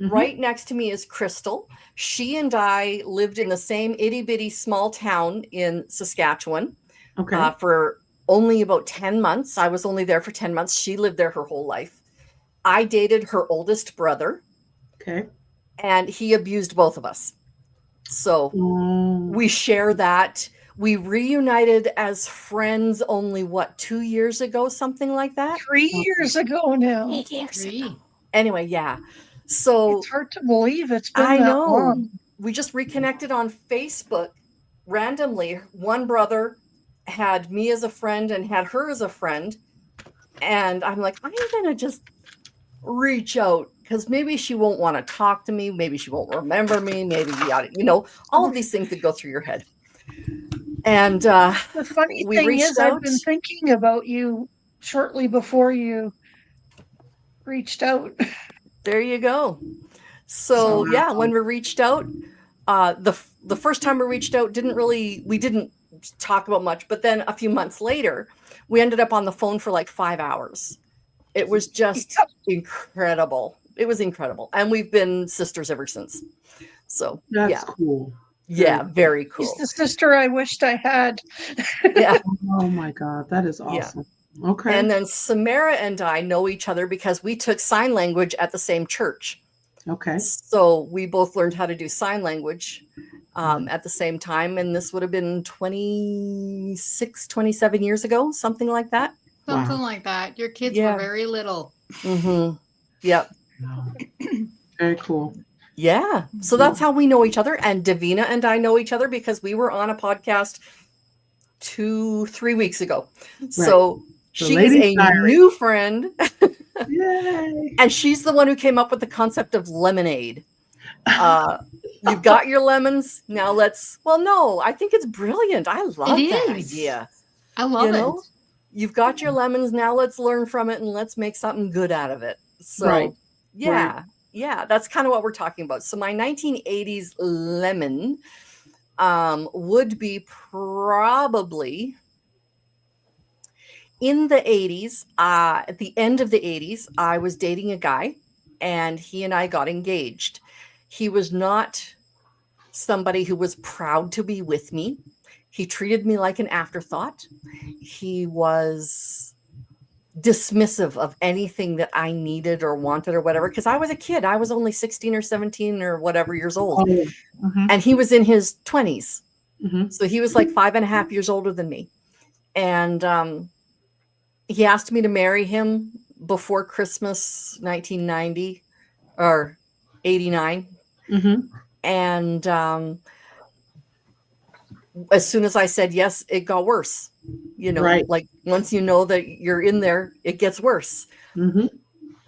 Right next to me is Crystal. She and I lived in the same itty bitty small town in Saskatchewan Okay. for only about 10 months. I was only there for 10 months. She lived there her whole life. I dated her oldest brother, Okay. and he abused both of us. So Oh, we share that. We reunited as friends only, what, 2 years ago, something like that? 3 years ago now. 8 years ago. Three. Anyway, yeah. So It's hard to believe it's been I that know. long. We just reconnected on Facebook randomly. One brother had me as a friend and had her as a friend. And I'm like, I'm going to just reach out because maybe she won't want to talk to me. Maybe she won't remember me. Maybe we ought to, all of these things that go through your head. And The funny we thing reached is, I've out. been thinking about you shortly before you reached out. There you go. So yeah, when we reached out, the first time we reached out, we didn't talk about much, but then a few months later, we ended up on the phone for like 5 hours. It was just incredible. It was incredible. And we've been sisters ever since. So that's cool. Yeah, very cool. She's the sister I wished I had. Yeah. Oh my God, that is awesome. Yeah. Okay. And then Samara and I know each other because we took sign language at the same church. Okay. So we both learned how to do sign language at the same time. And this would have been 26, 27 years ago, something like that. Something like that. Your kids were very little. Mm-hmm. Yep. Very cool. Yeah. So that's how we know each other. And Davina and I know each other because we were on a podcast 2-3 weeks ago. Right. So she is a new friend. Yay. And she's the one who came up with the concept of lemonade. You've got your lemons. Now I think it's brilliant. I love that idea. I love it. You've got your lemons. Now let's learn from it and let's make something good out of it. So yeah, that's kind of what we're talking about. So my 1980s lemon would be probably in the 80s. At the end of the 80s, I was dating a guy and he and I got engaged. He was not somebody who was proud to be with me. He treated me like an afterthought. He was dismissive of anything that I needed or wanted or whatever, because I was a kid. I was only 16 or 17 or whatever years old. And he was in his 20s. So he was like 5.5 years older than me. And he asked me to marry him before Christmas 1990 or 89. And as soon as I said yes, it got worse. Like once you know that you're in there, it gets worse.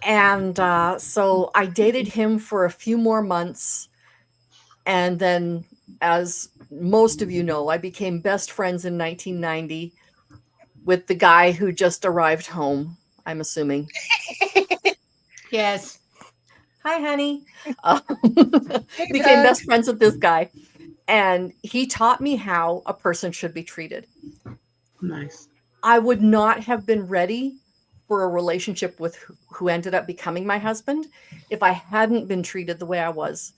And so I dated him for a few more months. And then, as most of you know, I became best friends in 1990 with the guy who just arrived home, I'm assuming. Yes. Hi, honey. Became best friends with this guy. And he taught me how a person should be treated. Nice. I would not have been ready for a relationship with who ended up becoming my husband if I hadn't been treated the way I was.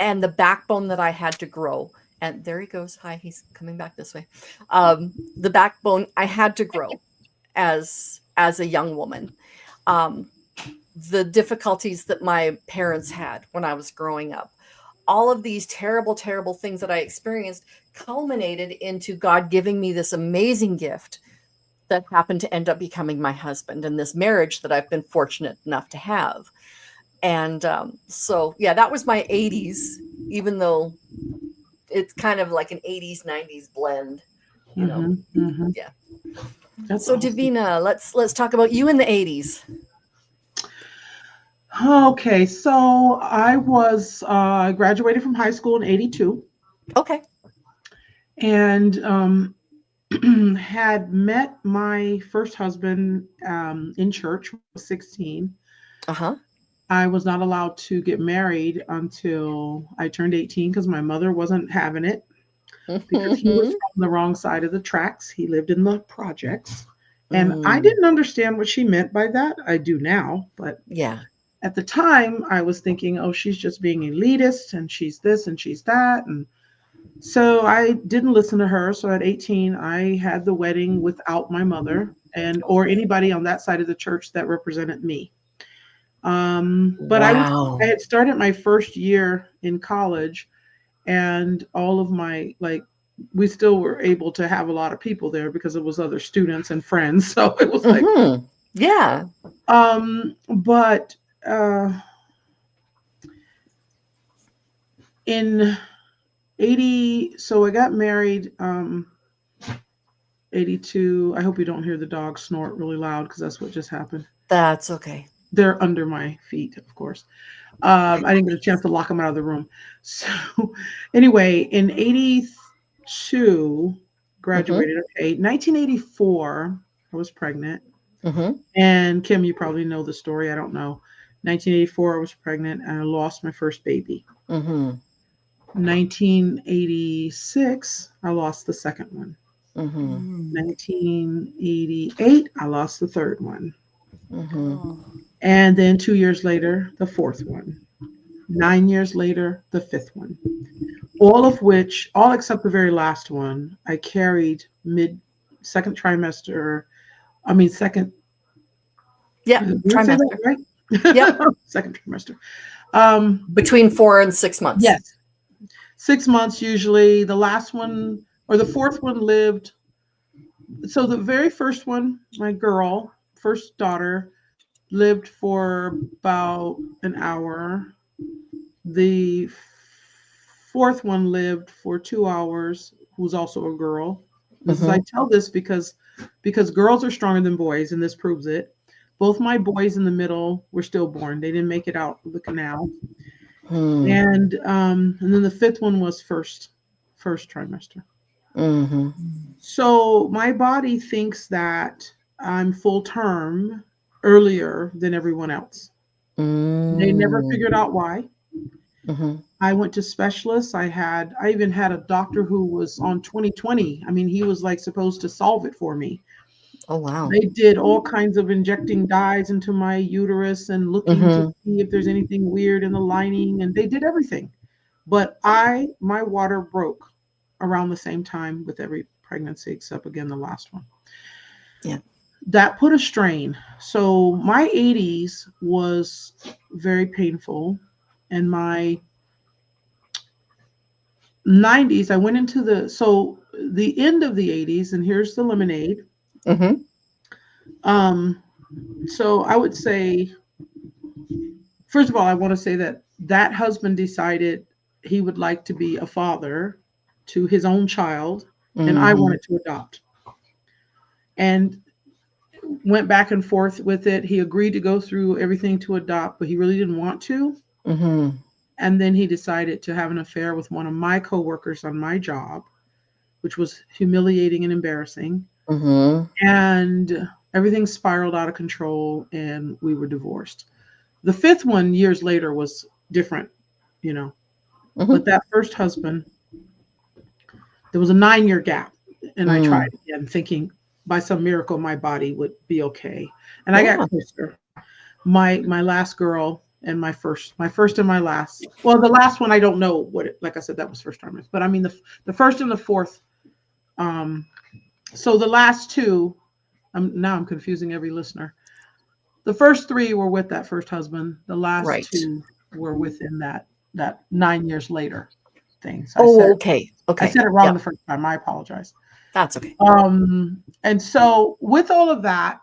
And the backbone that I had to grow. And there he goes. Hi, he's coming back this way. The backbone I had to grow as a young woman. The difficulties that my parents had when I was growing up. All of these terrible, terrible things that I experienced culminated into God giving me this amazing gift that happened to end up becoming my husband and this marriage that I've been fortunate enough to have. And so, yeah, that was my 80s, even though it's kind of like an 80s, 90s blend, Yeah. That's so awesome. Davina, let's talk about you in the 80s. Okay, so I was graduated from high school in 82. Okay. And had met my first husband in church when I was 16. I was not allowed to get married until I turned 18 because my mother wasn't having it because he was from the wrong side of the tracks. He lived in the projects. And I didn't understand what she meant by that. I do now, but yeah. at the time, I was thinking, oh, she's just being elitist and she's this and she's that. And so I didn't listen to her. So at 18, I had the wedding without my mother or anybody on that side of the church that represented me. But Wow. I had started my first year in college, and all of my, we still were able to have a lot of people there because it was other students and friends. So it was like, yeah. But in 80, so I got married 82. I hope you don't hear the dog snort really loud because that's what just happened. That's okay. They're under my feet, of course. I didn't get a chance to lock them out of the room. So anyway, in 82, graduated. Okay, 1984, I was pregnant. And Kim, you probably know the story. I don't know. 1984, I was pregnant and I lost my first baby. 1986, I lost the second one. 1988, I lost the third one. And then 2 years later, the fourth one. 9 years later, the fifth one. All except the very last one, I carried second trimester. Yeah, trimester. Right? Yep. Second trimester. Between 4 and 6 months. Yes. 6 months usually. The last one or the fourth one lived. So the very first one, my girl, first daughter, lived for about an hour. The fourth one lived for 2 hours, who's also a girl. I tell this because girls are stronger than boys, and this proves it. Both my boys in the middle were stillborn. They didn't make it out of the canal. And then the fifth one was first trimester. So my body thinks that I'm full term earlier than everyone else. They never figured out why. I went to specialists. I even had a doctor who was on 20/20. I mean, he was like supposed to solve it for me. Oh, wow. They did all kinds of injecting dyes into my uterus and looking to see if there's anything weird in the lining, and they did everything. But my water broke around the same time with every pregnancy, except again the last one. Yeah. That put a strain. So my 80s was very painful, and my 90s, I went into the end of the 80s, and here's the lemonade. So I would say, first of all, I want to say that husband decided he would like to be a father to his own child, and I wanted to adopt. And went back and forth with it. He agreed to go through everything to adopt, but he really didn't want to. And then he decided to have an affair with one of my coworkers on my job, which was humiliating and embarrassing. And everything spiraled out of control, and we were divorced. The fifth one, years later, was different, But that first husband, there was a 9-year gap, and I tried again, thinking by some miracle my body would be okay. And I got closer. My last girl and my first and my last. Well, the last one I don't know what. Like I said, that was first trimester. But I mean the first and the fourth. So the last two. I'm confusing every listener. The first 3 were with that first husband. The last 2 were within that 9 years later thing. So okay. I said it wrong the first time. I apologize. That's okay. And so with all of that,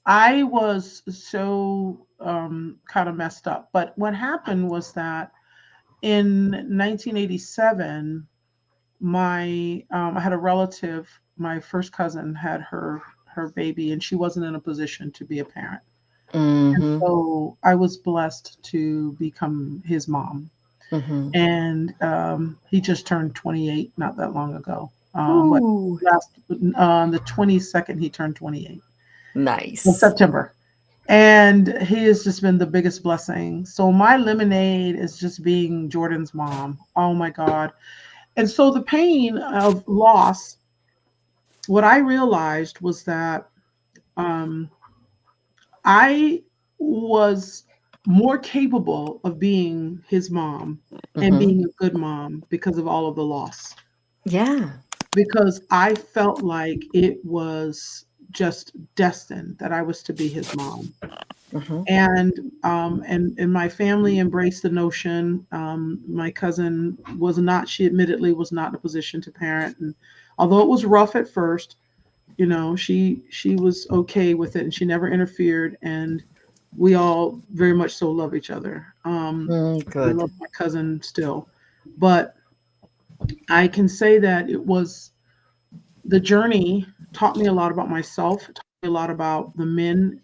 I was so kind of messed up. But what happened was that in 1987, I had a relative, my first cousin had her baby, and she wasn't in a position to be a parent. And so I was blessed to become his mom. And he just turned 28 not that long ago. On the 22nd, he turned 28. Nice. In September. And he has just been the biggest blessing. So my lemonade is just being Jordan's mom. Oh my God. And so the pain of loss, what I realized was that I was more capable of being his mom and being a good mom because of all of the loss. Yeah. Because I felt like it was just destined that I was to be his mom. And my family embraced the notion. My cousin was not, she admittedly was not in a position to parent. And although it was rough at first, you know, she was okay with it and she never interfered. And we all very much so love each other. I Good. love my cousin still. But I can say that it was, the journey taught me a lot about myself, taught me a lot about the men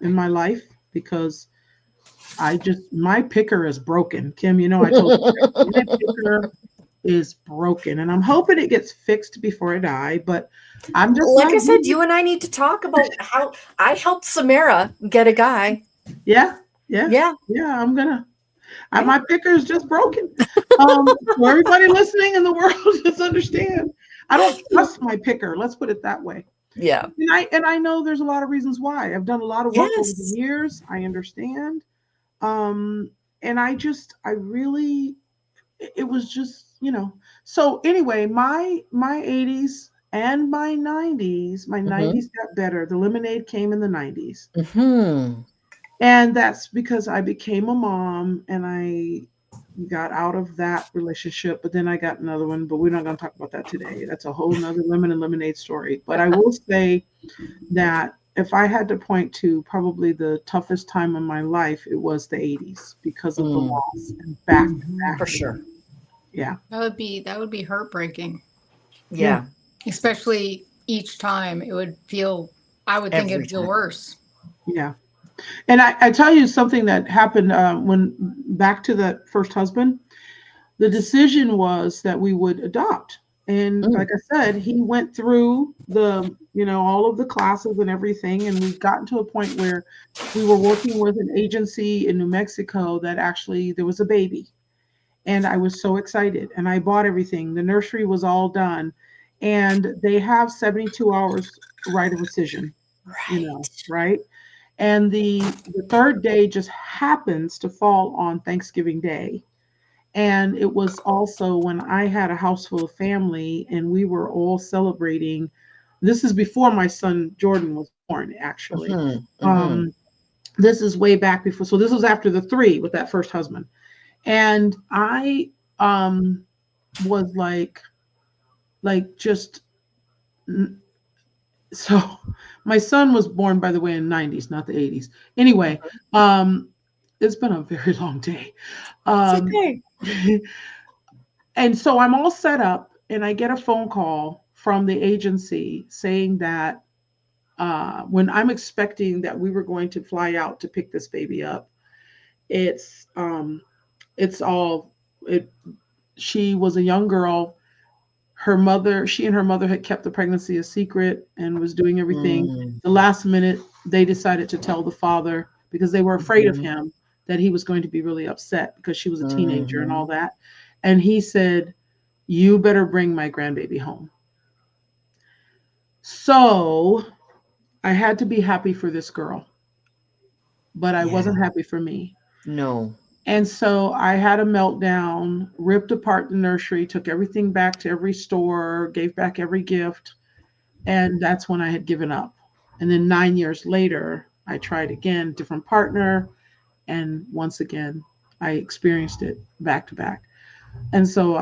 in my life, because my picker is broken. Kim, you know, I told you, my picker is broken, and I'm hoping it gets fixed before I die, but I'm just like I said, you and I need to talk about how I helped Samara get a guy. Yeah. I'm gonna. My picker is just broken. For everybody listening in the world, just understand, I don't trust my picker. Let's put it that way. Yeah. And I know there's a lot of reasons why. I've done a lot of work over the years. I understand. And I really, it was just, you know. So anyway, my 80s and my 90s, my 90s got better. The lemonade came in the 90s. And that's because I became a mom and I got out of that relationship, but then I got another one, but we're not going to talk about that today. That's a whole nother lemon and lemonade story. But I will say that if I had to point to probably the toughest time in my life, it was the 80s because of the loss and back to back. For sure. Yeah. That would be heartbreaking. Yeah. Especially each time it would feel, I would think it'd feel worse. Yeah. And I tell you something that happened when back to that first husband, the decision was that we would adopt. And like I said, he went through the, you know, all of the classes and everything. And we've gotten to a point where we were working with an agency in New Mexico that actually there was a baby. And I was so excited. And I bought everything. The nursery was all done. And they have 72 hours right of rescission, you know, right? And the third day just happens to fall on Thanksgiving Day. And it was also when I had a house full of family and we were all celebrating. This is before my son Jordan was born, actually. This is way back before. So this was after the 3 with that first husband. And I was like just, so my son was born, by the way, in the 90s, not the 80s. Anyway, it's been a very long day. It's okay. And so I'm all set up and I get a phone call from the agency saying that when I'm expecting that we were going to fly out to pick this baby up, she was a young girl. She and her mother had kept the pregnancy a secret and was doing everything. The last minute, they decided to tell the father because they were afraid of him, that he was going to be really upset because she was a teenager and all that. And he said, "You better bring my grandbaby home." So I had to be happy for this girl, but I wasn't happy for me. No. And so I had a meltdown, ripped apart the nursery, took everything back to every store, gave back every gift. And that's when I had given up. And then 9 years later, I tried again, different partner. And once again, I experienced it back to back. And so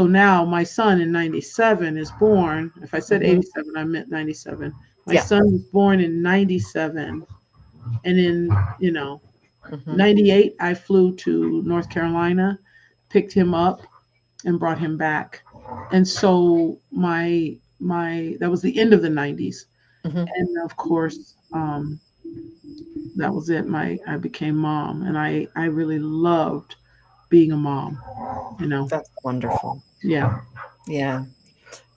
now my son in 97 is born. If I said 87, I meant 97. My son was born in 97. And in, 98, I flew to North Carolina, picked him up, and brought him back. And so that was the end of the 90s. And of course, that was it. I became mom, and I really loved being a mom. That's wonderful. Yeah.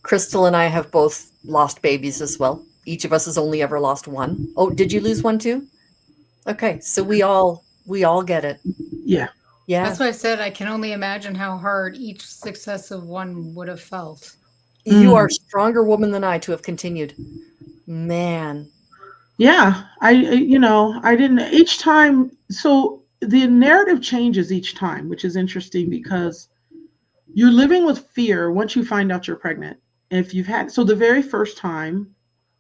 Crystal and I have both lost babies as well. Each of us has only ever lost one. Oh, did you lose one too? Okay, so we all get it. Yeah. That's why I said I can only imagine how hard each successive one would have felt. You are a stronger woman than I to have continued. Man. Yeah, I didn't each time. So the narrative changes each time, which is interesting because you're living with fear once you find out you're pregnant. If you've had, so the very first time,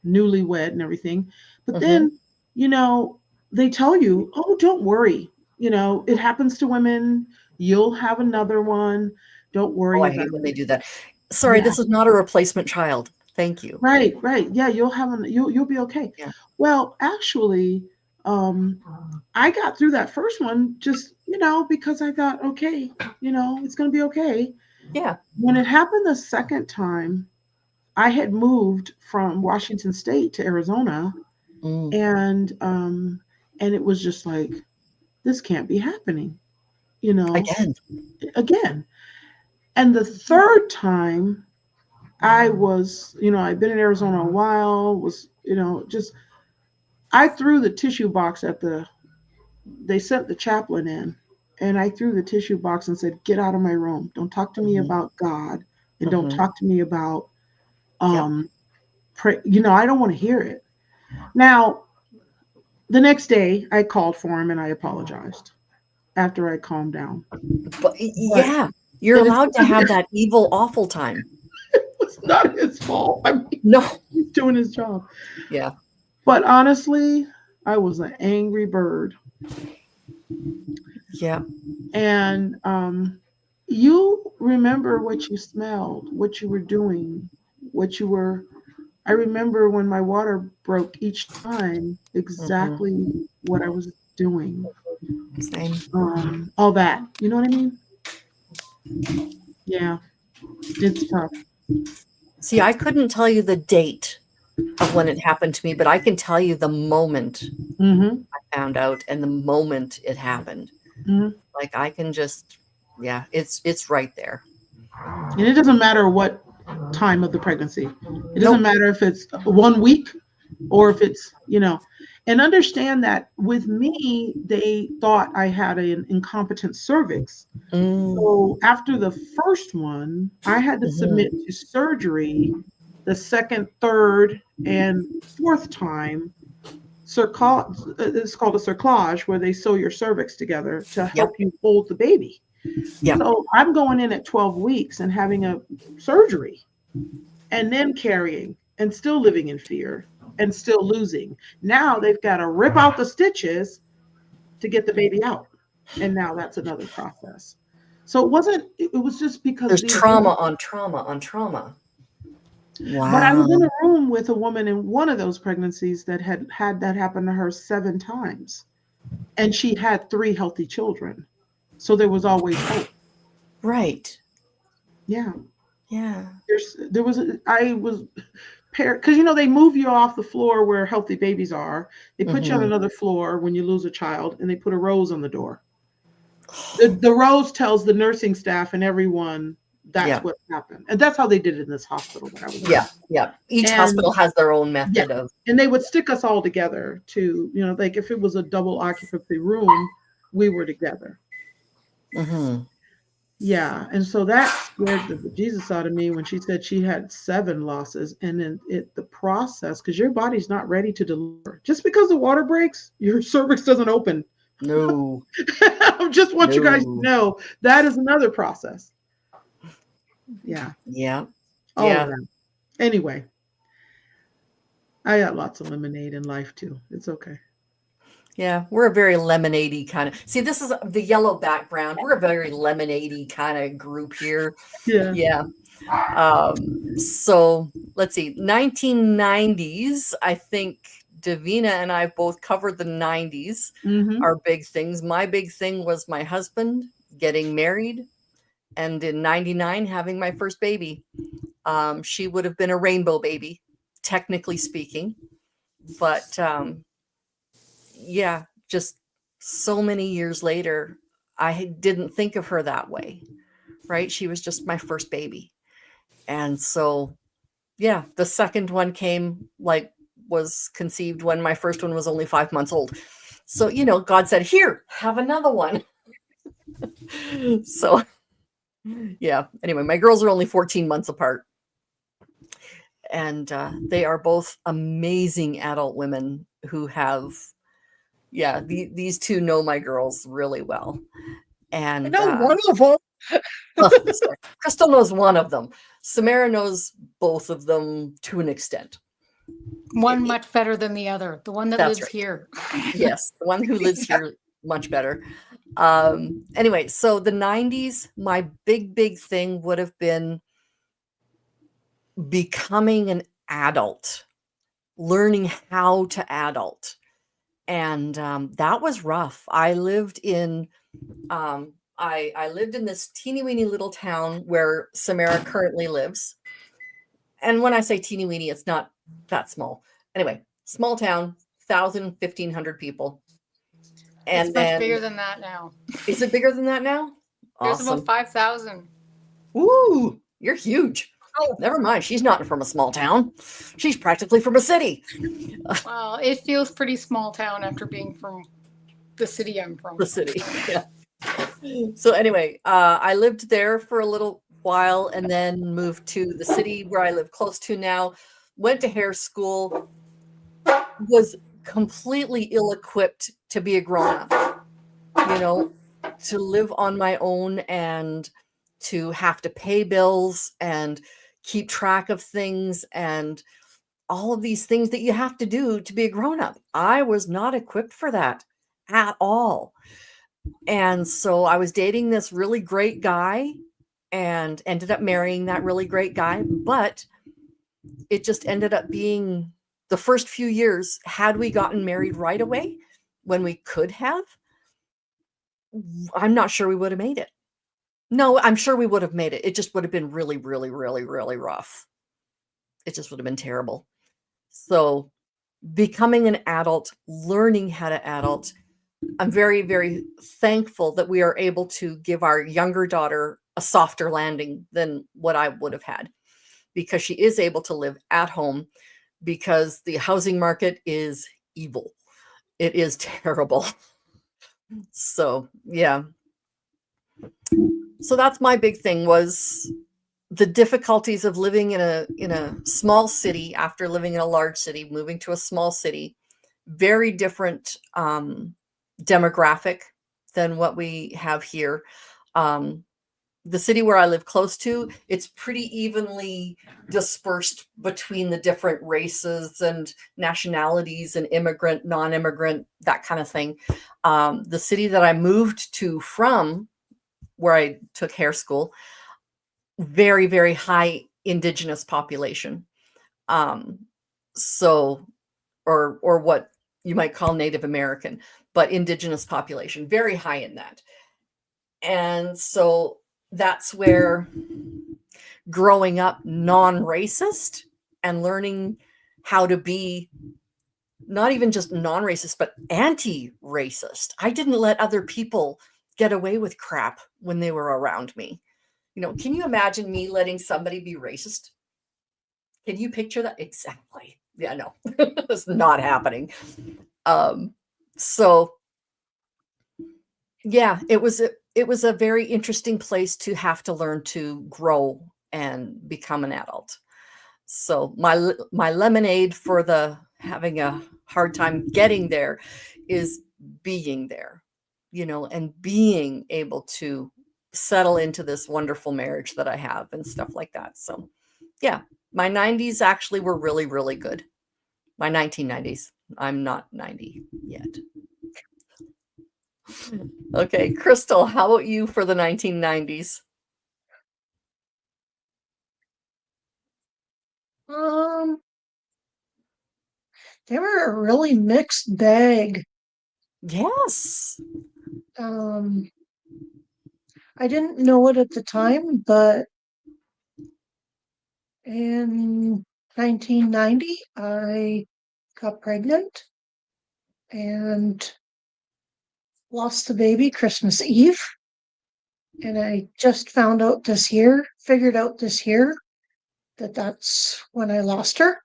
newlywed and everything, but Mm-hmm. then, you know, they tell you, oh, don't worry. It happens to women. You'll have another one. Don't Oh, worry I about hate when they it. do that. Sorry, Yeah. this is not a replacement child. Thank you. Right, right. Yeah, you'll be okay. Yeah. Well, actually, um, I got through that first one just, because I thought, okay, it's gonna be okay. Yeah. When it happened the second time, I had moved from Washington State to Arizona, Mm. and it was just like, this can't be happening, you know, Again. again. And the third time I was, I'd been in Arizona a while, was, just I threw the tissue box they sent the chaplain in, and I threw the tissue box and said, get out of my room. Don't talk to me Mm-hmm. about God, and don't Mm-hmm. talk to me about, Yep. pray. I don't want to hear it. Now, the next day I called for him and I apologized after I calmed down. But But yeah, you're it allowed to have that evil, awful time. was not his fault. I mean, No. he's doing his job. Yeah. But honestly, I was an angry bird. Yeah. And you remember what you smelled, what you were doing, what you were. I remember when my water broke each time Mm-hmm. exactly what I was doing. Same. All that. You know what I mean? Yeah, it's tough. See, I couldn't tell you the date of when it happened to me, but I can tell you the moment Mm-hmm. I found out and the moment it happened. Mm-hmm. Like I can just, yeah, it's right there. And it doesn't matter what time of the pregnancy. It doesn't Nope. matter if it's 1 week or if it's, and understand that with me, they thought I had an incompetent cervix. Mm. So after the first one, I had to Mm-hmm. submit to surgery the second, third, and fourth time. It's called a cerclage, where they sew your cervix together to Yep. help you hold the baby. Yep. So I'm going in at 12 weeks and having a surgery and then carrying and still living in fear and still losing. Now they've got to rip out the stitches to get the baby out. And now that's another process. So it was just because There's the abuse. trauma on trauma on trauma. But I was in Wow. a room with a woman in one of those pregnancies that had that happen to her 7 times. And she had 3 healthy children. So there was always hope. Right. Yeah. Yeah. I was paired because they move you off the floor where healthy babies are. They put you on Mm-hmm. another floor when you lose a child, and they put a rose on the door. The rose tells the nursing staff and everyone that's Yeah. what happened, and that's how they did it in this hospital that I was in. Yeah. Yeah. Each And hospital has their own yeah, method of. and they would stick us all together to, like if it was a double occupancy room, we were together. Mm-hmm. Yeah, and so that scared the Jesus out of me when she said she had 7 losses, and then the process, because your body's not ready to deliver. Just because the water breaks, your cervix doesn't open. No. I just want you guys to No. know that is another process. Yeah, Yeah. all of Yeah. that. Anyway, I got lots of lemonade in life too. It's okay. Yeah. We're a very lemonade-y kind of. See, this is the yellow background. We're a very lemonade-y kind of group here. Yeah. Yeah. So let's see, 1990s. I think Davina and I both covered the 90s. Mm-hmm. Our big things. My big thing was my husband getting married, and in 99 having my first baby. She would have been a rainbow baby, technically speaking, but yeah, just so many years later, I didn't think of her that way, right? She was just my first baby. And so, yeah, the second one was conceived when my first one was only 5 months old. So, God said, here, have another one. So, yeah. Anyway, my girls are only 14 months apart. and they are both amazing adult women who have, these two know my girls really well. I And know one of them. sorry. Crystal knows one of them. Samara knows both of them to an extent. One much better than the other. The one that That's lives right. here. Yes, the one who lives here much better. Anyway, so the 90s, my big thing would have been becoming an adult, learning how to adult. And that was rough. I lived in I lived in this teeny weeny little town where Samara currently lives. And when I say teeny weeny, it's not that small. Anyway, small town, 1,000, 1,500 people. And It's much then, bigger than that now. is it bigger than that now? There's Awesome. about 5,000. Ooh, you're huge. Oh, Never mind. She's not from a small town. She's practically from a city. well, it feels pretty small town after being from the city I'm from. The city. Yeah. So anyway, I lived there for a little while and then moved to the city where I live close to now. Went to hair school. Was completely ill-equipped to be a grown-up. You know, to live on my own and to have to pay bills and keep track of things and all of these things that you have to do to be a grown-up. I was not equipped for that at all. And so I was dating this really great guy and ended up marrying that really great guy, but it just ended up being the first few years, had we gotten married right away when we could have, I'm not sure we would have made it. No, I'm sure we would have made it. It just would have been really, really, really, really rough. It just would have been terrible. So becoming an adult, learning how to adult, I'm very, very thankful that we are able to give our younger daughter a softer landing than what I would have had, because she is able to live at home, because the housing market is evil. It is terrible. So, yeah. So that's my big thing, was the difficulties of living in a small city after living in a large city, moving to a small city, very different demographic than what we have here. The city where I live close to, it's pretty evenly dispersed between the different races and nationalities and immigrant, non-immigrant, that kind of thing. The city that I moved to from, where I took hair school, very, very high indigenous population. So, or what you might call Native American, but indigenous population, very high in that. And so that's where growing up non-racist and learning how to be not even just non-racist, but anti-racist. I didn't let other people get away with crap when they were around me. You know, can you imagine me letting somebody be racist? Can you picture that? Exactly. Yeah, no, it's not happening. So yeah, it was a very interesting place to have to learn to grow and become an adult. So my lemonade for the having a hard time getting there is being there, you know, and being able to settle into this wonderful marriage that I have and stuff like that. So yeah, my 90s actually were really, really good. My 1990s. I'm not 90 yet. Okay, Crystal, how about you for the 1990s? They were a really mixed bag. Yes. I didn't know it at the time, but in 1990, I got pregnant and lost the baby Christmas Eve. And I just figured out this year, that that's when I lost her.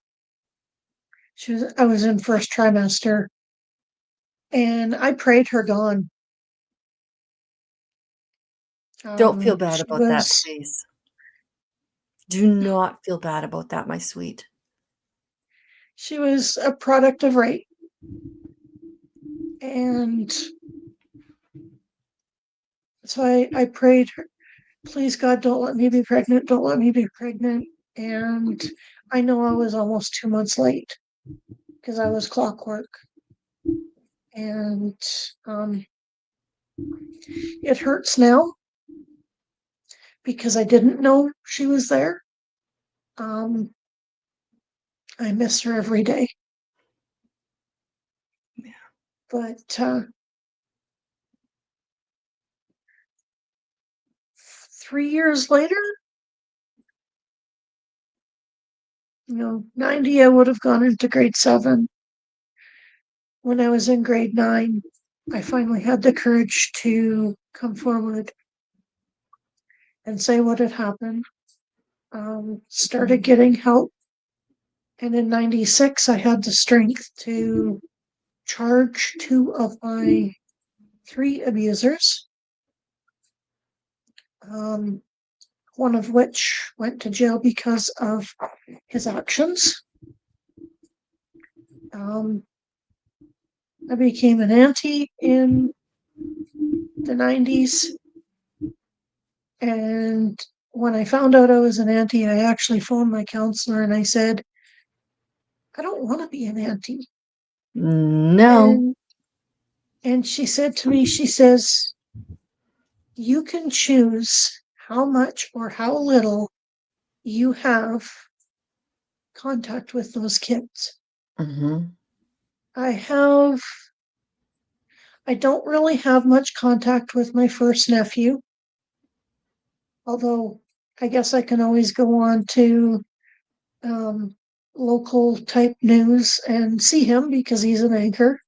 I was in first trimester, and I prayed her gone. Don't feel bad She about that, was, please. Do not feel bad about that, my sweet. She was a product of rape. And so I prayed, please God, don't let me be pregnant. Don't let me be pregnant. And I know I was almost 2 months late because I was clockwork. And it hurts now because I didn't know she was there. I miss her every day. Yeah. But 3 years later, 90, I would have gone into grade 7. When I was in grade 9, I finally had the courage to come forward and say what had happened. Started getting help. And in 96, I had the strength to charge 2 of my 3 abusers. One of which went to jail because of his actions. I became an auntie in the 90s. And when I found out I was an auntie, I actually phoned my counselor and I said, I don't want to be an auntie. No. And she said to me, she says, you can choose how much or how little you have contact with those kids. Mm-hmm. I don't really have much contact with my first nephew, although I guess I can always go on to local type news and see him because he's an anchor.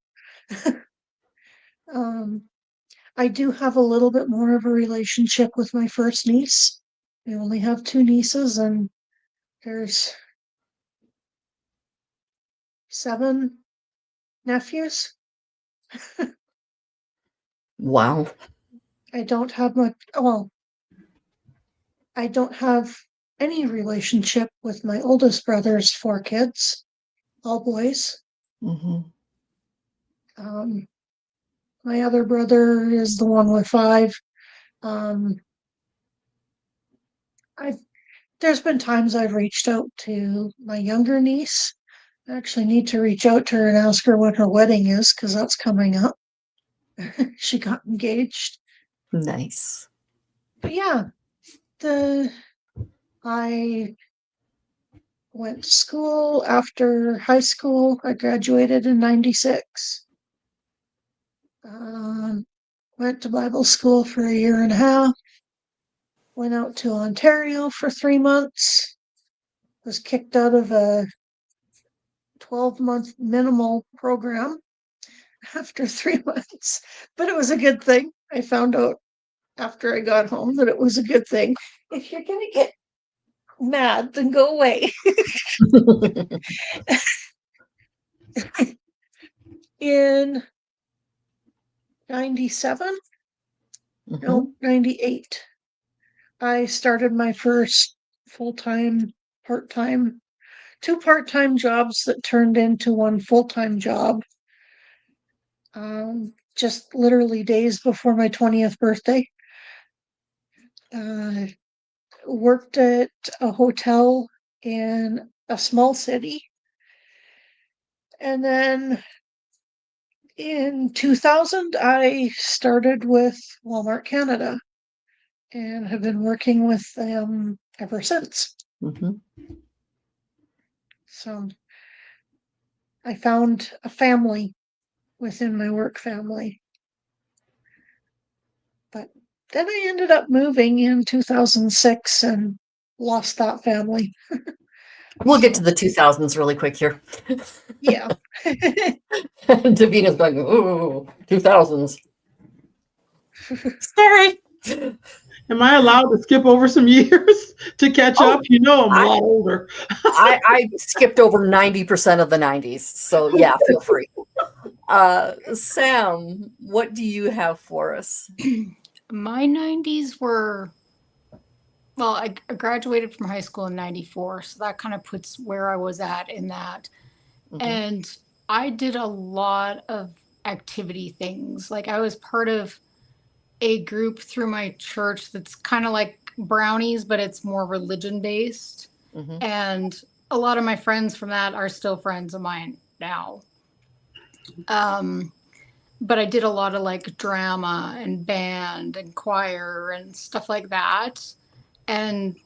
I do have a little bit more of a relationship with my first niece. I only have 2 nieces, and there's 7 nephews. Wow. I don't have much. Well, I don't have any relationship with my oldest brother's 4 kids, all boys. Mm-hmm. My other brother is the one with 5. There's been times I've reached out to my younger niece. I actually need to reach out to her and ask her when her wedding is because that's coming up. She got engaged. Nice. But yeah, I went to school after high school. I graduated in 96. Went to Bible school for a year and a half. Went out to Ontario for 3 months. Was kicked out of a 12-month minimal program after 3 months, but it was a good thing. I found out after I got home that it was a good thing. If you're going to get mad, then go away. In 97, Mm-hmm. no, 98, I started my first full-time, part-time, 2 part-time jobs that turned into 1 full-time job. Just literally days before my 20th birthday. Worked at a hotel in a small city. And then in 2000, I started with Walmart Canada and have been working with them ever since. Mm-hmm. So I found a family within my work family. But then I ended up moving in 2006 and lost that family. We'll get to the 2000s really quick here. Yeah. Davina's going, ooh, 2000s. Scary. Am I allowed to skip over some years to catch up? I'm a lot older. I skipped over 90% of the 90s. So yeah, feel free. Sam, what do you have for us? My 90s were, well, I graduated from high school in 94, so that kind of puts where I was at in that. And I did a lot of activity things. Like I was part of a group through my church that's kind of like brownies, but it's more religion based. And a lot of my friends from that are still friends of mine now. But I did a lot of like drama and band and choir and stuff like that. And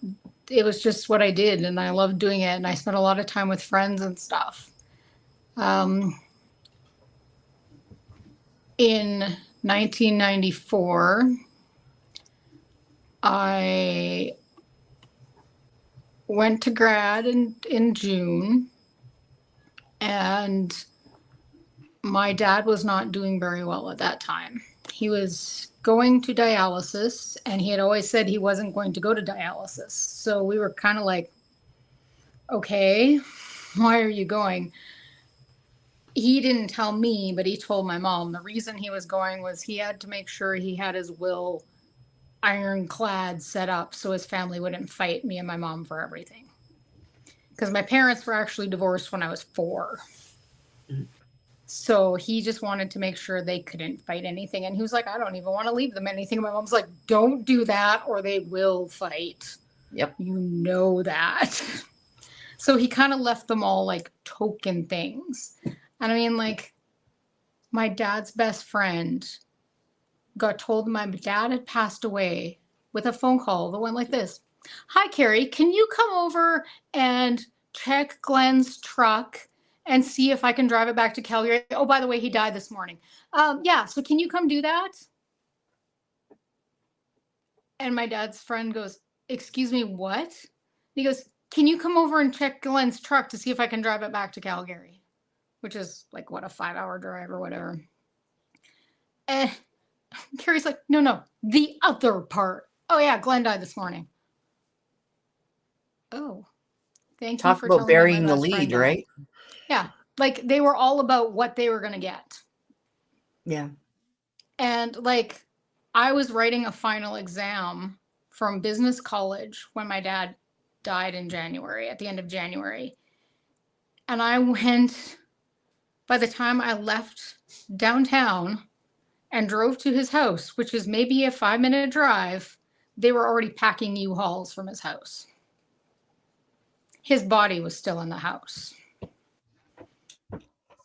it was just what I did. And I loved doing it. And I spent a lot of time with friends and stuff. In 1994, I went to grad in June, and my dad was not doing very well at that time. He was going to dialysis, and he had always said he wasn't going to go to dialysis. So we were kind of like, okay, why are you going? He didn't tell me, but he told my mom the reason he was going was he had to make sure he had his will ironclad set up so his family wouldn't fight me and my mom for everything. Because my parents were actually divorced when I was 4. So he just wanted to make sure they couldn't fight anything. And he was like, I don't even want to leave them anything. And my mom's like, don't do that or they will fight. Yep. You know that. So he kind of left them all like token things. And I mean, like, my dad's best friend got told my dad had passed away with a phone call that went like this. Hi, Carrie, can you come over and check Glenn's truck and see if I can drive it back to Calgary? Oh, by the way, he died this morning. Yeah, so can you come do that? And my dad's friend goes, excuse me, what? He goes, can you come over and check Glenn's truck to see if I can drive it back to Calgary? Which is like, what, a 5-hour drive or whatever. And Carrie's like, no, the other part. Oh, yeah, Glenn died this morning. Oh, thank you for about telling me burying my the best friend lead, died. right? Yeah, like they were all about what they were going to get. Yeah. And like I was writing a final exam from business college when my dad died in January, at the end of January. And I went, by the time I left downtown and drove to his house, which is maybe a 5-minute drive, they were already packing U-Hauls from his house. His body was still in the house.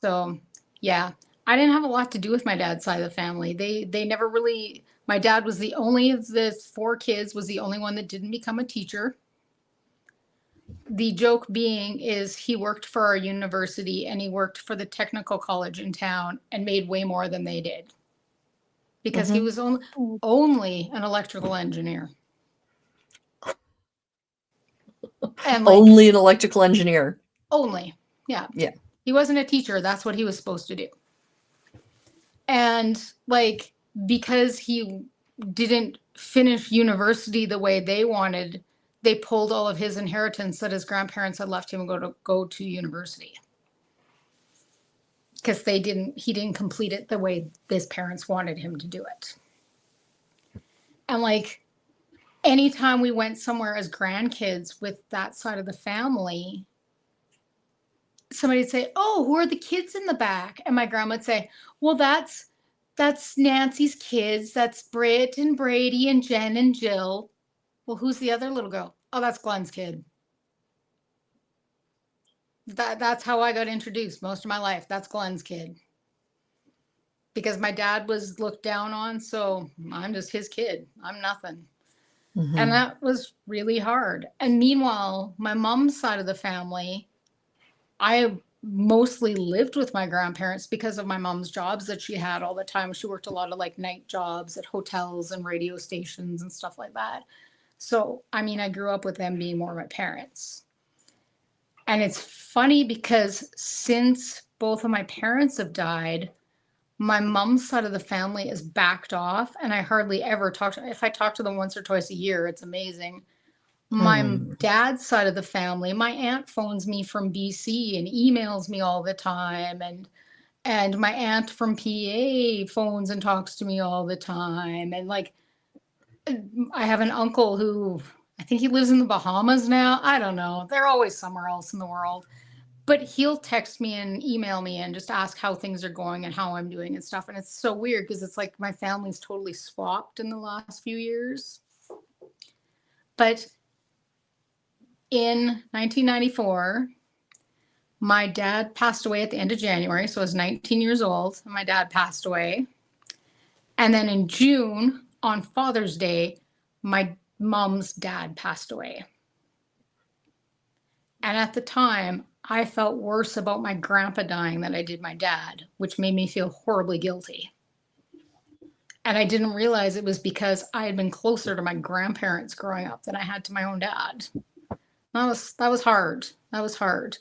So, yeah, I didn't have a lot to do with my dad's side of the family. They never really, my dad was the only of the 4 kids, was the only one that didn't become a teacher. The joke being is he worked for our university and he worked for the technical college in town and made way more than they did. Because he was only an electrical engineer. And like, only an electrical engineer. Only, yeah. Yeah. He wasn't a teacher. That's what he was supposed to do. And like, because he didn't finish university the way they wanted, they pulled all of his inheritance that his grandparents had left him and go to university. Because he didn't complete it the way his parents wanted him to do it. And like, anytime we went somewhere as grandkids with that side of the family, somebody'd say, oh, who are the kids in the back? And my grandma would say, well, that's Nancy's kids. That's Britt and Brady and Jen and Jill. Well, who's the other little girl? Oh, that's Glenn's kid. That's how I got introduced most of my life. That's Glenn's kid. Because my dad was looked down on, so I'm just his kid. I'm nothing. And that was really hard. And meanwhile, my mom's side of the family, I mostly lived with my grandparents because of my mom's jobs that she had all the time. She worked a lot of like night jobs at hotels and radio stations and stuff like that. So, I mean, I grew up with them being more my parents. And it's funny because since both of my parents have died, my mom's side of the family is backed off, and I hardly ever talk to, if I talk to them once or twice a year, it's amazing. My dad's side of the family, my aunt phones me from BC and emails me all the time, and my aunt from PA phones and talks to me all the time. And like, I have an uncle who, I think he lives in the Bahamas now. I don't know. They're always somewhere else in the world. but he'll text me and email me and just ask how things are going and how I'm doing and stuff. And it's so weird because it's like my family's totally swapped in the last few years. But in 1994, my dad passed away at the end of January. So I was 19 years old and my dad passed away. And then in June, on Father's Day, my mom's dad passed away. And at the time, I felt worse about my grandpa dying than I did my dad, which made me feel horribly guilty. And I didn't realize it was because I had been closer to my grandparents growing up than I had to my own dad. That was hard. That was hard.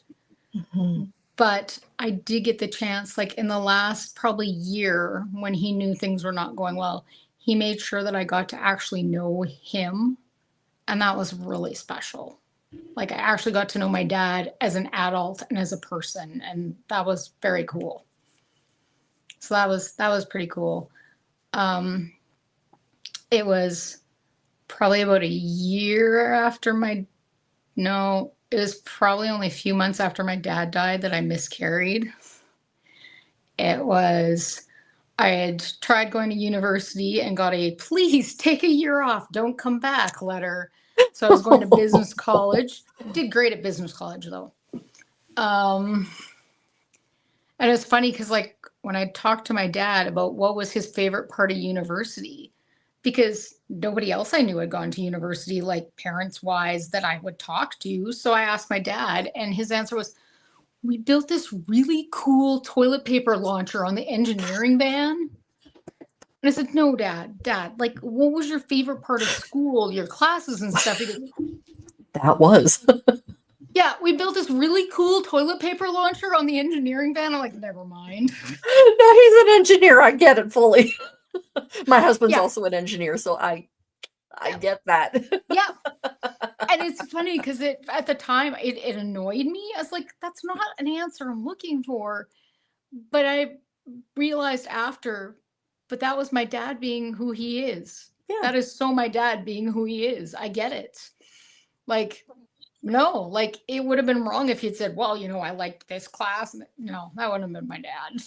Mm-hmm. But I did get the chance, like in the last probably year when he knew things were not going well, he made sure that I got to actually know him. And that was really special. Like I actually got to know my dad as an adult and as a person. And that was very cool. So that was pretty cool. It was probably about a year after it was probably only a few months after my dad died that I miscarried. I had tried going to university and got a please take a year off, don't come back letter. So I was going to business college. Did great at business college though. And it's funny because like when I talked to my dad about what was his favorite part of university, because nobody else I knew had gone to university, like parents wise, that I would talk to. So I asked my dad and his answer was, we built this really cool toilet paper launcher on the engineering van. And I said, no, Dad, like, what was your favorite part of school, your classes and stuff? He goes, That was. yeah, we built this really cool toilet paper launcher on the engineering van. I'm like, never mind. No, he's an engineer. I get it fully. My husband's Yeah. also an engineer, so I get that. Yeah. And it's funny because at the time it annoyed me. I was like, that's not an answer I'm looking for. But I realized after, but that was my dad being who he is. Yeah. That is so my dad being who he is. I get it. Like, no, like it would have been wrong if he'd said, well, I liked this class. No, that wouldn't have been my dad.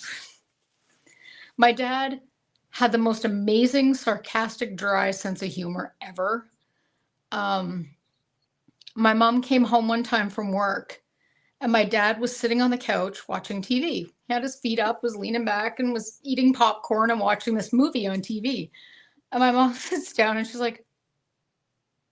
My dad had the most amazing, sarcastic, dry sense of humor ever. My mom came home one time from work and my dad was sitting on the couch watching TV. He had his feet up, was leaning back and was eating popcorn and watching this movie on TV. And my mom sits down and she's like,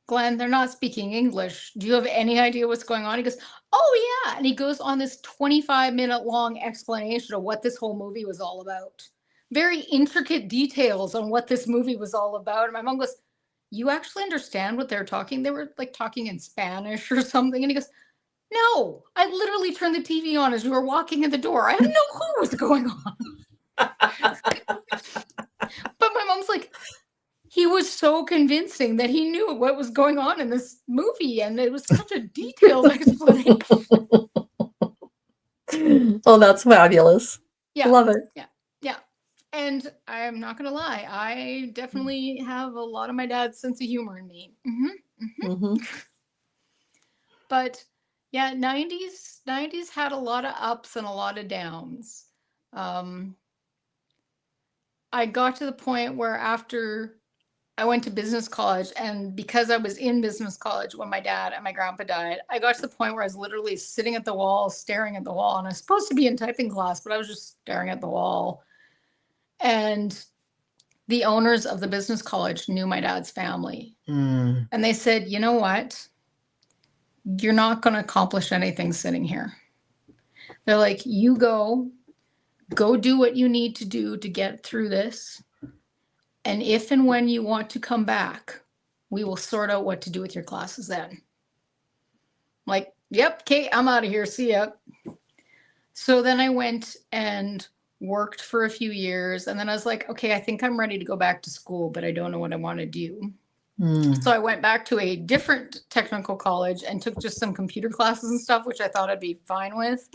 Glenn, they're not speaking English. Do you have any idea what's going on? He goes, oh yeah. And he goes on this 25-minute long explanation of what this whole movie was all about. Very intricate details on what this movie was all about. And my mom goes, you actually understand what they're talking? They were like talking in Spanish or something. And he goes, no, I literally turned the TV on as we were walking in the door. I had no clue what was going on. But my mom's like, he was so convincing that he knew what was going on in this movie. And it was such a detailed explanation. Oh, that's fabulous. Yeah. Love it. Yeah. And I'm not going to lie. I definitely have a lot of my dad's sense of humor in me. Mm-hmm. But yeah, 90s had a lot of ups and a lot of downs. I got to the point where after I went to business college, and because I was in business college when my dad and my grandpa died, I got to the point where I was literally sitting at the wall, staring at the wall. And I was supposed to be in typing class, but I was just staring at the wall. And the owners of the business college knew my dad's family. And they said, you know what? You're not going to accomplish anything sitting here. They're like, you go do what you need to do to get through this. And if and when you want to come back, we will sort out what to do with your classes then. I'm like, yep, Kate, I'm out of here. See ya. So then I went and worked for a few years. And then I was like, okay, I think I'm ready to go back to school, but I don't know what I want to do. So I went back to a different technical college and took just some computer classes and stuff, which I thought I'd be fine with.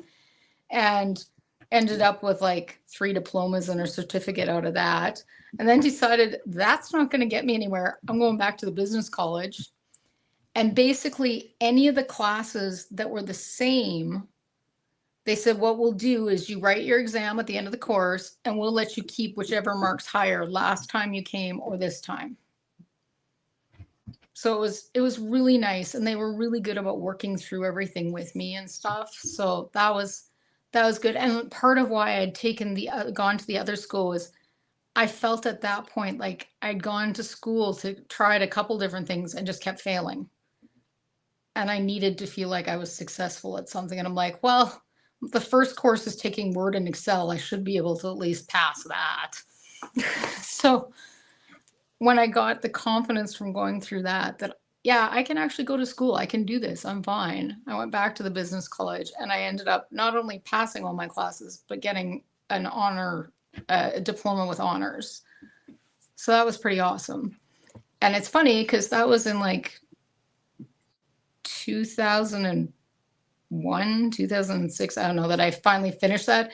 And ended up with like 3 diplomas and a certificate out of that. And then decided that's not going to get me anywhere. I'm going back to the business college. And basically any of the classes that were the same They said, what we'll do is you write your exam at the end of the course and we'll let you keep whichever marks higher last time you came or this time. So it was really nice, and they were really good about working through everything with me and stuff. So that was good. And part of why I'd gone to the other school is I felt at that point like I'd gone to school to try a couple different things and just kept failing. And I needed to feel like I was successful at something. And I'm like, well, the first course is taking Word and Excel. I should be able to at least pass that. So when I got the confidence from going through that, yeah, I can actually go to school. I can do this. I'm fine. I went back to the business college and I ended up not only passing all my classes, but getting an a diploma with honors. So that was pretty awesome. And it's funny because that was in like 2001, 2006. I don't know that I finally finished that.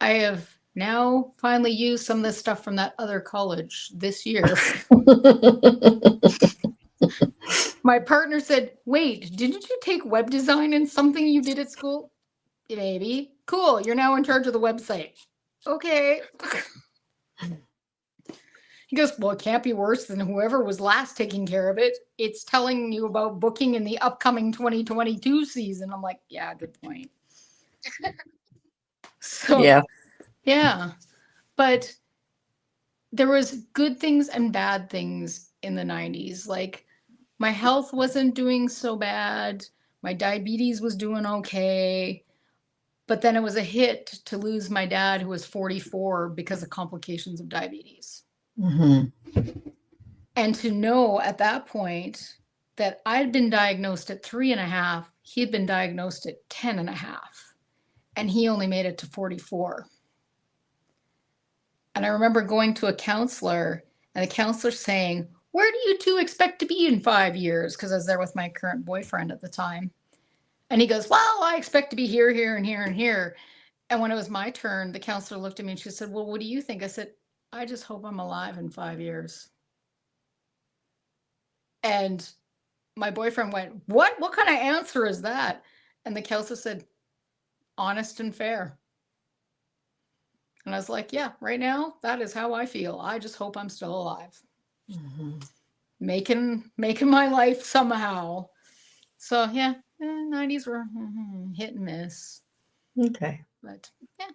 I have now finally used some of the stuff from that other college this year. My partner said, wait, didn't you take web design in something you did at school? Maybe. Cool. You're now in charge of the website. Okay. He goes, well, it can't be worse than whoever was last taking care of it. It's telling you about booking in the upcoming 2022 season. I'm like, yeah, good point. So yeah. But there was good things and bad things in the 90s. Like my health wasn't doing so bad. My diabetes was doing okay. But then it was a hit to lose my dad, who was 44, because of complications of diabetes. Mm-hmm. And to know at that point that I'd been diagnosed at 3.5, he'd been diagnosed at 10.5, and he only made it to 44. And I remember going to a counselor, and the counselor saying, where do you two expect to be in 5 years? Because I was there with my current boyfriend at the time. And he goes, well, I expect to be here, here, and here, and here. And when it was my turn, the counselor looked at me and she said, well, what do you think? I said, I just hope I'm alive in 5 years. And my boyfriend went, what? What kind of answer is that? And the counselor said, honest and fair. And I was like, yeah, right now, that is how I feel. I just hope I'm still alive. Mm-hmm. Making my life somehow. So yeah, 90s were hit and miss. Okay. But yeah.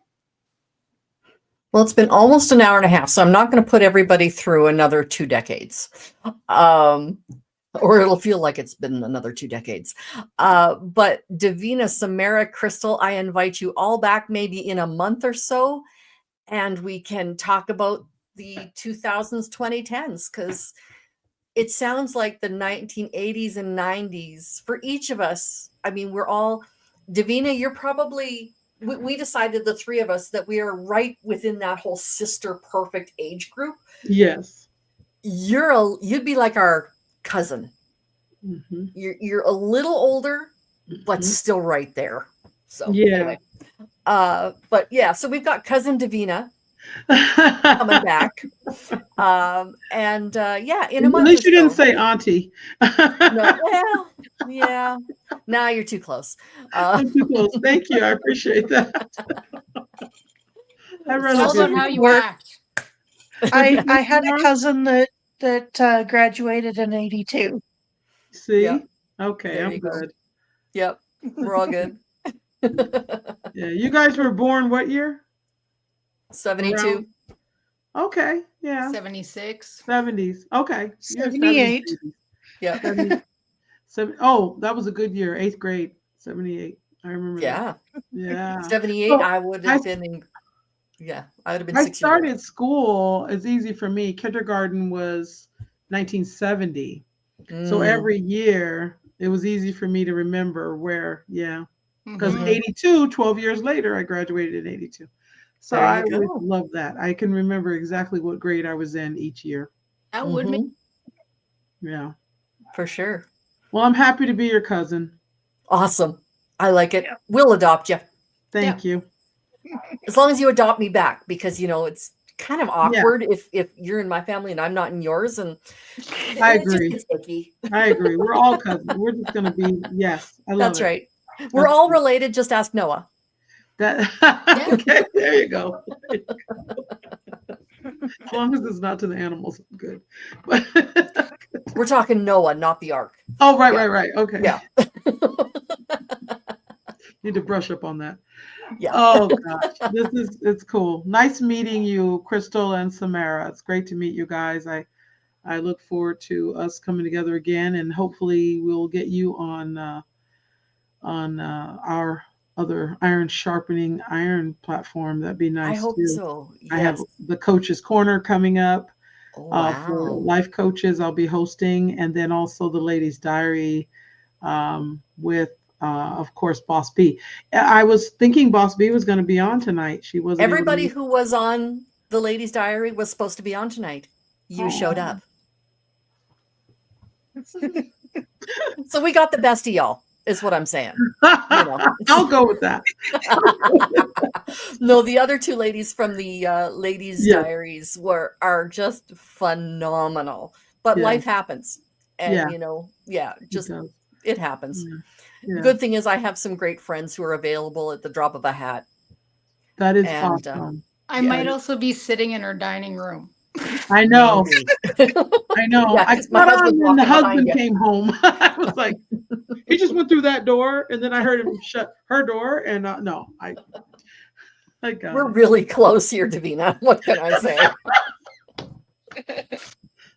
Well, it's been almost an hour and a half, so I'm not going to put everybody through another 2 decades. Or it'll feel like it's been another 2 decades. But Davina, Samara, Crystal, I invite you all back maybe in a month or so, and we can talk about the 2000s, 2010s, because it sounds like the 1980s and 90s for each of us. I mean, we're all, Davina, you're probably, we decided, the three of us, that we are right within that whole sister perfect age group. Yes. You'd be like our cousin. Mm-hmm. You're a little older, but still right there. So yeah. Anyway. But yeah, so we've got cousin Davina coming back. Yeah, in a month. At least you didn't say auntie. No, well, yeah. Nah, you're too close. I'm too close. Thank you. I appreciate that. Tell them how you act. I had a cousin that graduated in 82. See? Yep. Okay, There I'm good. Yep, we're all good. Yeah, you guys were born what year? 72. Around? Okay, yeah. 76. 70s. Okay. 78. Yeah. That was a good year. 8th grade. 78. I remember. Yeah. That. Yeah. 78. So I would have been in. Yeah, I would have been. I started school. It's easy for me. Kindergarten was 1970. So every year it was easy for me to remember where. Yeah. Because 82, 12 years later, I graduated in 82. So I would love that. I can remember exactly what grade I was in each year. That would make. Yeah. For sure. Well, I'm happy to be your cousin. Awesome. I like it. Yeah. We'll adopt you. Thank you. As long as you adopt me back, because, it's kind of awkward if you're in my family and I'm not in yours. And I agree. I agree. We're all cousins. We're just going to be, yes. I love That's right. We're all related. Just ask Noah. That okay, there you go. As long as it's not to the animals, I'm good. But We're talking Noah, not the ark. oh, right, Yeah. right. Okay. Yeah. Need to brush up on that. Yeah. Oh gosh, it's cool. Nice meeting you, Crystal and Samara. It's great to meet you guys. I look forward to us coming together again, and hopefully we'll get you on our other iron sharpening iron platform. That'd be nice I hope too. so. I have Yes. the Coach's Corner coming up Oh, for wow. life coaches. I'll be hosting, and then also the Ladies' Diary with, of course, Boss B. I was thinking Boss B was going to be on tonight. She wasn't. Everybody who was on the Ladies' Diary was supposed to be on tonight. You showed up. So we got the best of y'all, is what I'm saying. I'll go with that. No, the other two ladies from the Ladies' Diaries are just phenomenal. But life happens. And, it happens. Yeah. Good thing is I have some great friends who are available at the drop of a hat. That is awesome. I might also be sitting in her dining room. I know. I know. Yeah, I got on when the husband came home. I was like, he just went through that door, and then I heard him shut her door, and no, I got We're really close here, Davina. What can I say?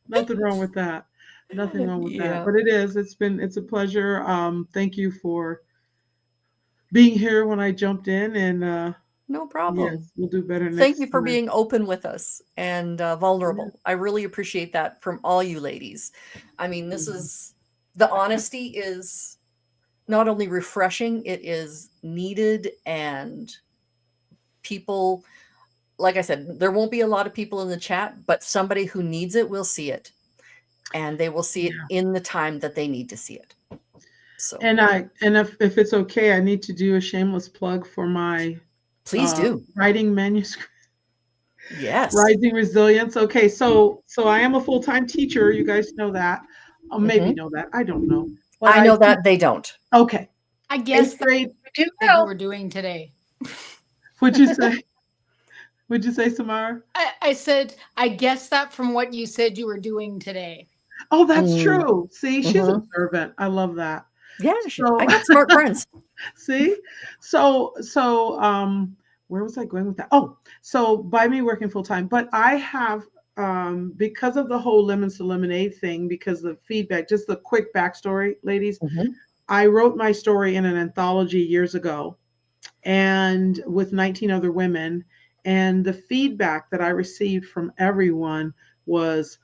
Nothing wrong with that. Nothing wrong with that. But it's a pleasure. Thank you for being here when I jumped in, and no problem. Yes, we'll do better next Thank you for time. being open with us and vulnerable. I really appreciate that from all you ladies. I mean, this is the honesty is not only refreshing, it is needed, and people, like I said, there won't be a lot of people in the chat, but somebody who needs it will see it, and they will see it in the time that they need to see it. So, and if it's okay, I need to do a shameless plug for my please do writing manuscript. Yes. Rising Resilience. Okay, so I am a full-time teacher. You guys know that. Maybe know that. I don't know. But I know that they don't. Okay. I guess grade. You were doing today. What'd you say? What'd you say, Samara? I said, I guess that from what you said you were doing today. Oh, that's true. See, she's observant. I love that. Yeah, I got smart friends. See? So where was I going with that? Oh, so by me working full time, but I have because of the whole Lemons to Lemonade thing, because the feedback, just the quick backstory, ladies, I wrote my story in an anthology years ago and with 19 other women. And the feedback that I received from everyone was,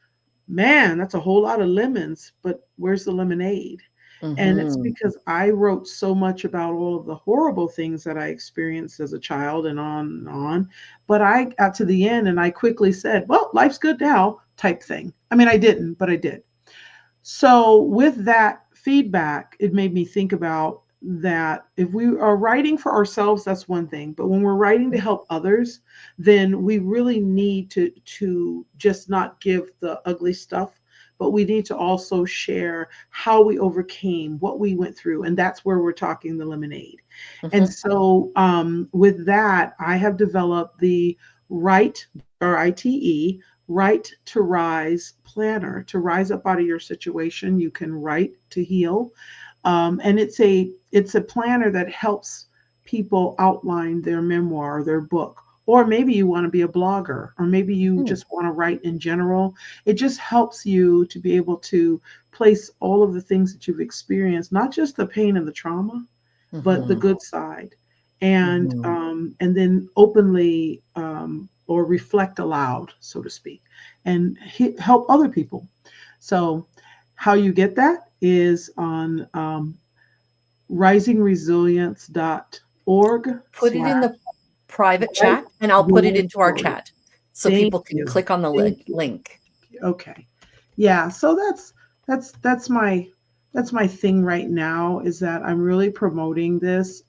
man, that's a whole lot of lemons, but where's the lemonade? And it's because I wrote so much about all of the horrible things that I experienced as a child and on and on. But I got to the end and I quickly said, well, life's good now type thing. I mean, I didn't, but I did. So with that feedback, it made me think about that if we are writing for ourselves, that's one thing. But when we're writing to help others, then we really need to just not give the ugly stuff, but we need to also share how we overcame what we went through. And that's where we're talking the lemonade. And so with that, I have developed the Write, R-I-T-E, Write to Rise planner, to rise up out of your situation. You can write to heal. And it's a planner that helps people outline their memoir, their book. Or maybe you want to be a blogger, or maybe you just want to write in general. It just helps you to be able to place all of the things that you've experienced, not just the pain and the trauma, but the good side. And then openly or reflect aloud, so to speak, and help other people. So how you get that is on risingresilience.org. Put it in the private chat and I'll put it into our chat so people can click on the link. Okay. Yeah. So that's my thing right now, is that I'm really promoting this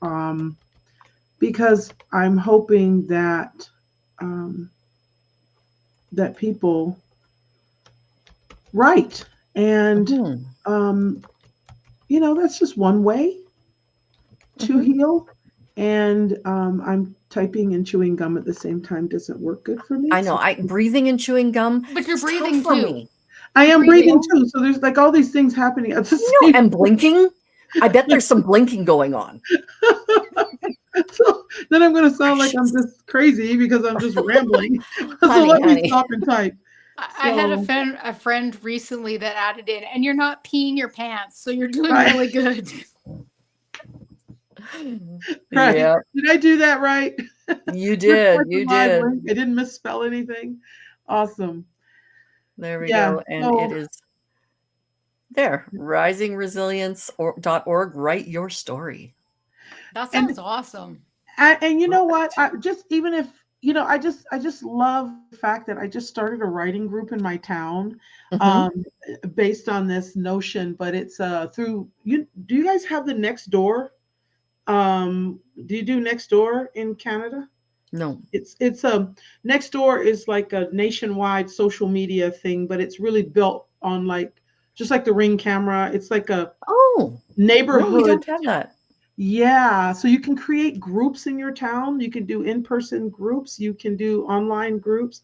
because I'm hoping that that people write, and that's just one way to heal. and I'm typing and chewing gum at the same time doesn't work good for me. I know. Breathing and chewing gum. But you're is tough breathing for too. me. I am breathing breathing. too. So there's like all these things happening at the You same know, and blinking. I bet there's some blinking going on. So then I'm going to sound like I'm just crazy because I'm just rambling. So Honey, let me honey. stop and type. I had So- a friend recently that added in, and you're not peeing your pants, so you're doing Right. really good. Right. Yeah, Did I do that right? you did. With You my did. link, I didn't misspell anything. Awesome. There we Yeah, go. And so- it is there. risingresilience.org. Write your story. That And- sounds awesome. And you know what? I just even if I just love the fact that I just started a writing group in my town, Mhm. based on this notion. But it's through you. Do you guys have the Nextdoor? Do you do Nextdoor in Canada? No. It's Nextdoor is like a nationwide social media thing, but it's really built on just like the Ring camera. It's like a Oh, no, we neighborhood. don't have that. Yeah, so you can create groups in your town. You can do in-person groups. You can do online groups.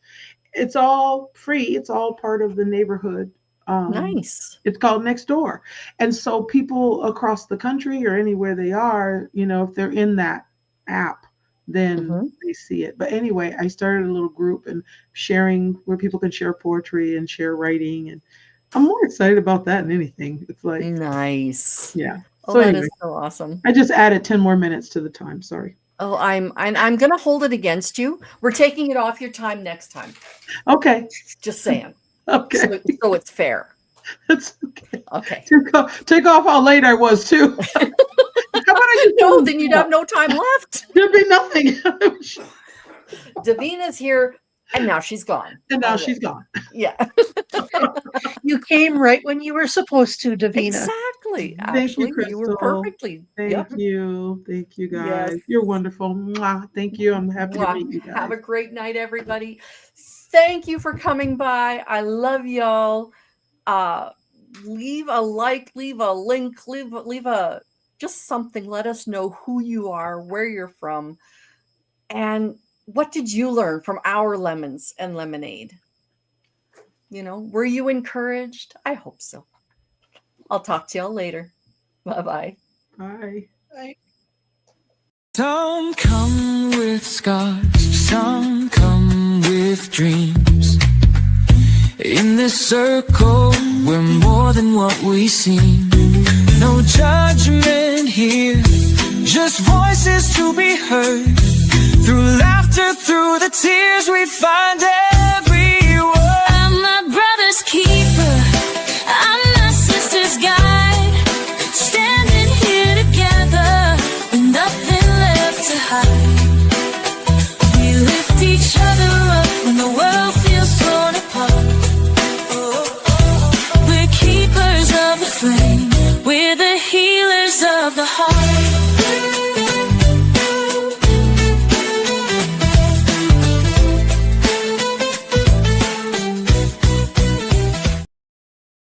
It's all free. It's all part of the neighborhood. Nice. It's called Nextdoor. And so people across the country or anywhere they are, if they're in that app, then Mhm. they see it. But anyway, I started a little group and sharing where people can share poetry and share writing. And I'm more excited about that than anything. It's like, Nice. yeah. Oh, So that anyway. is so awesome. I just added 10 more minutes to the time. Sorry. Oh, I'm gonna hold it against you. We're taking it off your time next time. Okay. Just saying. Okay. So it's fair. That's okay. Okay. Take off how late I was too. How about I just No, then you'd have no time left. There'd be nothing. Davina's here, and now she's gone. And now Okay. she's gone. Yeah, You came right when you were supposed to, Davina. exactly. Thank you, Actually, you were Crystal. perfectly. Thank Yep. you. Thank you guys. Yes. You're wonderful. Mwah. Thank you. I'm happy Mwah. to meet you guys. Have a great night, everybody. Thank you for coming by. I love y'all. Leave a like, leave a link, leave a just something. Let us know who you are, where you're from, and what did you learn from our lemons and lemonade? Were you encouraged? I hope so. I'll talk to y'all later. Bye-bye. Bye. Some come with scars, some come with dreams. In this circle, we're more than what we seem. No judgment here, just voices to be heard. Through laughter, through the tears, we find every word. I'm my brother's keeper, I'm my sister's guide. Standing here together with nothing left to hide. We lift each other up when the world feels torn apart. We're keepers of the flame, we're the healers of the heart.